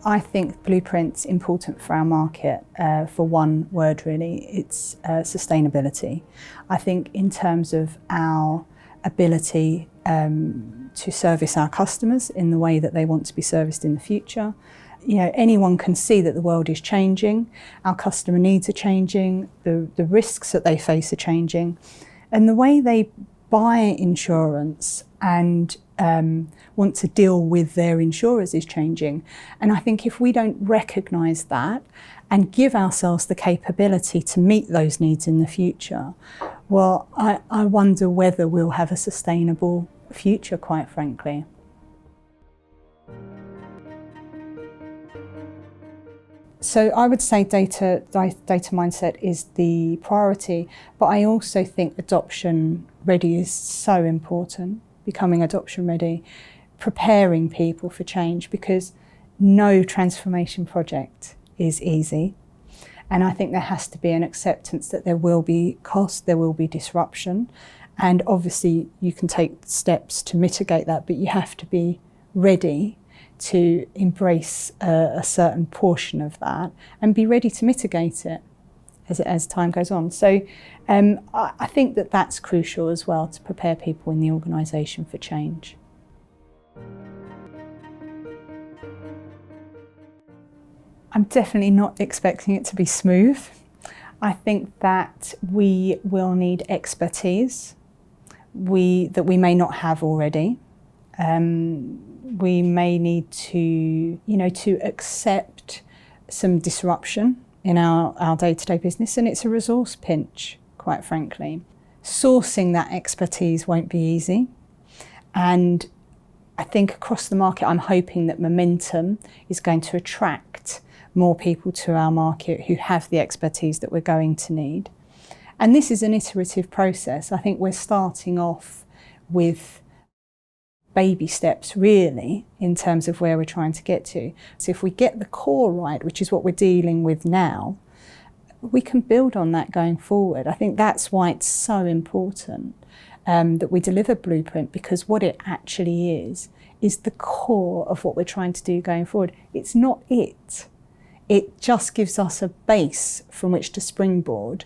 I think Blueprint's important for our market for one word really, it's sustainability. I think in terms of our ability to service our customers in the way that they want to be serviced in the future. You know, anyone can see that the world is changing, our customer needs are changing, the risks that they face are changing, and the way they buy insurance and want to deal with their insurers is changing. And I think if we don't recognise that and give ourselves the capability to meet those needs in the future, well, I wonder whether we'll have a sustainable future, quite frankly. So I would say data mindset is the priority, but I also think adoption ready is so important, becoming adoption ready, preparing people for change, because no transformation project is easy. And I think there has to be an acceptance that there will be cost, there will be disruption, and obviously you can take steps to mitigate that, but you have to be ready to embrace a certain portion of that and be ready to mitigate it as time goes on. So I think that that's crucial as well, to prepare people in the organisation for change. I'm definitely not expecting it to be smooth. I think that we will need expertise that we may not have already. We may need to, to accept some disruption in our day-to-day business, and it's a resource pinch, quite frankly. Sourcing that expertise won't be easy, and I think across the market I'm hoping that momentum is going to attract more people to our market who have the expertise that we're going to need. And this is an iterative process. I think we're starting off with baby steps really in terms of where we're trying to get to. So if we get the core right, which is what we're dealing with now, we can build on that going forward. I think that's why it's so important that we deliver Blueprint, because what it actually is the core of what we're trying to do going forward. It's not it. It just gives us a base from which to springboard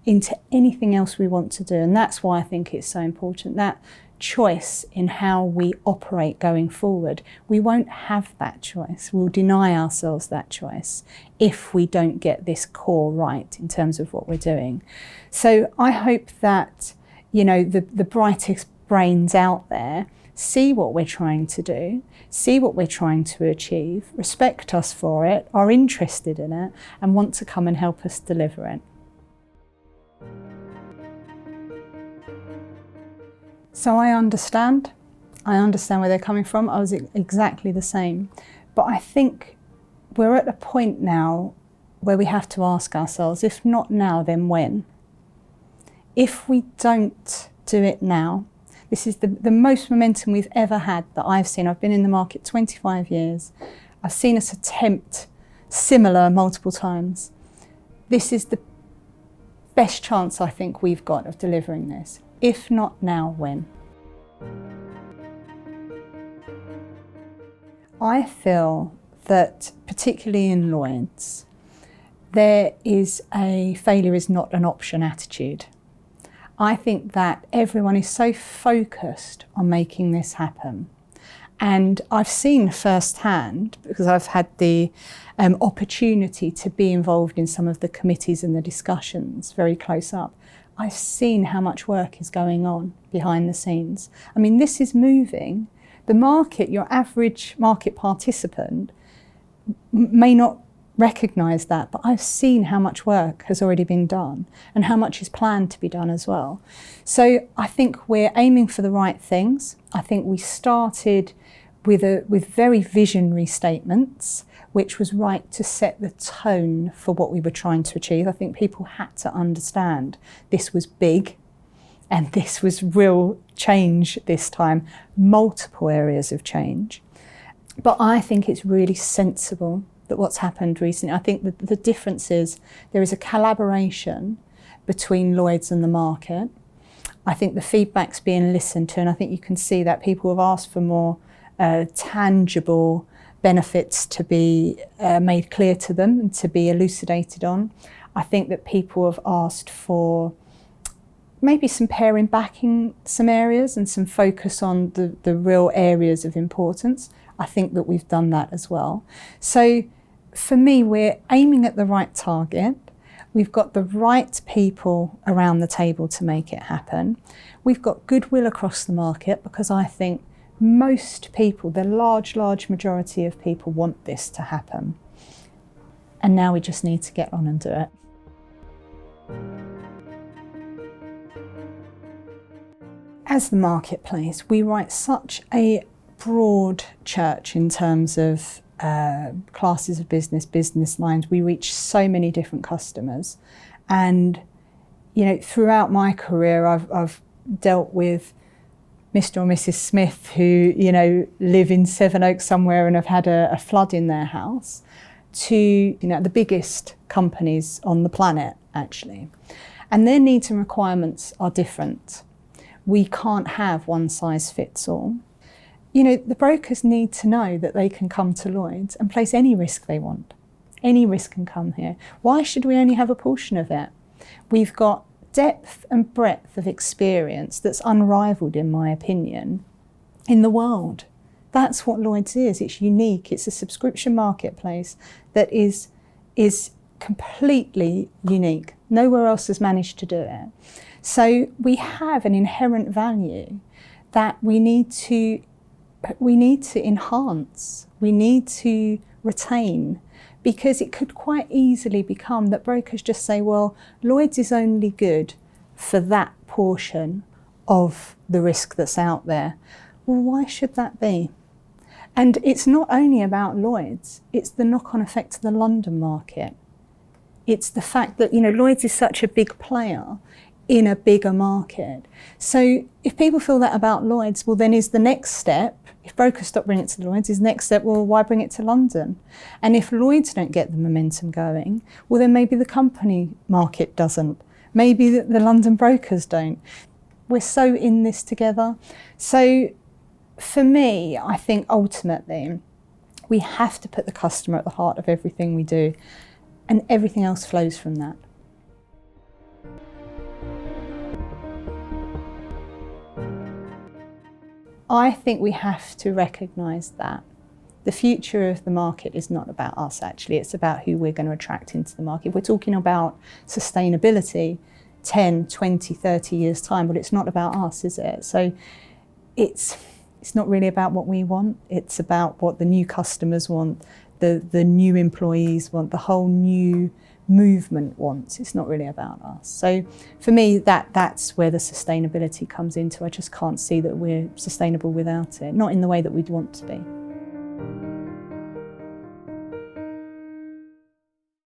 into anything else we want to do. And that's why I think it's so important, that choice in how we operate going forward. We won't have that choice. We'll deny ourselves that choice if we don't get this core right in terms of what we're doing. So I hope that, the brightest brains out there see what we're trying to do, see what we're trying to achieve, respect us for it, are interested in it, and want to come and help us deliver it. So I understand where they're coming from. I was exactly the same. But I think we're at a point now where we have to ask ourselves, if not now, then when? If we don't do it now, this is the most momentum we've ever had that I've seen. I've been in the market 25 years. I've seen us attempt similar multiple times. This is the best chance I think we've got of delivering this. If not now, when? I feel that, particularly in Lloyd's, there is a failure is not an option attitude. I think that everyone is so focused on making this happen. And I've seen firsthand, because I've had the opportunity to be involved in some of the committees and the discussions very close up, I've seen how much work is going on behind the scenes. I mean, this is moving. The market, your average market participant, may not recognise that, but I've seen how much work has already been done and how much is planned to be done as well. So I think we're aiming for the right things. I think we started with very visionary statements, which was right to set the tone for what we were trying to achieve. I think people had to understand this was big and this was real change this time, multiple areas of change. But I think it's really sensible that what's happened recently. I think that the difference is there is a collaboration between Lloyd's and the market. I think the feedback's being listened to, and I think you can see that people have asked for more tangible benefits to be made clear to them and to be elucidated on. I think that people have asked for maybe some paring back in some areas and some focus on the real areas of importance. I think that we've done that as well. So for me, we're aiming at the right target. We've got the right people around the table to make it happen. We've got goodwill across the market because I think most people, the large majority of people want this to happen. And now we just need to get on and do it. As the marketplace, we write such a broad church in terms of classes of business lines. We reach so many different customers. And, you know, throughout my career, I've dealt with Mr. or Mrs. Smith who, you know, live in Sevenoaks somewhere and have had a flood in their house, to, you know, the biggest companies on the planet, actually. And their needs and requirements are different. We can't have one size fits all. You know, the brokers need to know that they can come to Lloyd's and place any risk they want. Any risk can come here. Why should we only have a portion of it? We've got depth and breadth of experience that's unrivaled, in my opinion, in the world. That's what Lloyd's is. It's unique. It's a subscription marketplace that is completely unique. Nowhere else has managed to do it. So we have an inherent value that we need to enhance, we need to retain, because it could quite easily become that brokers just say, well, Lloyd's is only good for that portion of the risk that's out there. Well, why should that be? And it's not only about Lloyd's, it's the knock-on effect to the London market. It's the fact that, you know, Lloyd's is such a big player in a bigger market. So if people feel that about Lloyd's, well, then is the next step, if brokers stop bringing it to Lloyd's, is the next step, well, why bring it to London? And if Lloyd's don't get the momentum going, well, then maybe the company market doesn't. Maybe the London brokers don't. We're so in this together. So for me, I think ultimately we have to put the customer at the heart of everything we do, and everything else flows from that. I think we have to recognise that the future of the market is not about us, actually. It's about who we're going to attract into the market. We're talking about sustainability 10, 20, 30 years' time, but it's not about us, is it? So it's not really about what we want. It's about what the new customers want, the new employees want, the whole new movement wants. It's not really about us. So for me, that's where the sustainability comes into. I just can't see that we're sustainable without it, not in the way that we'd want to be.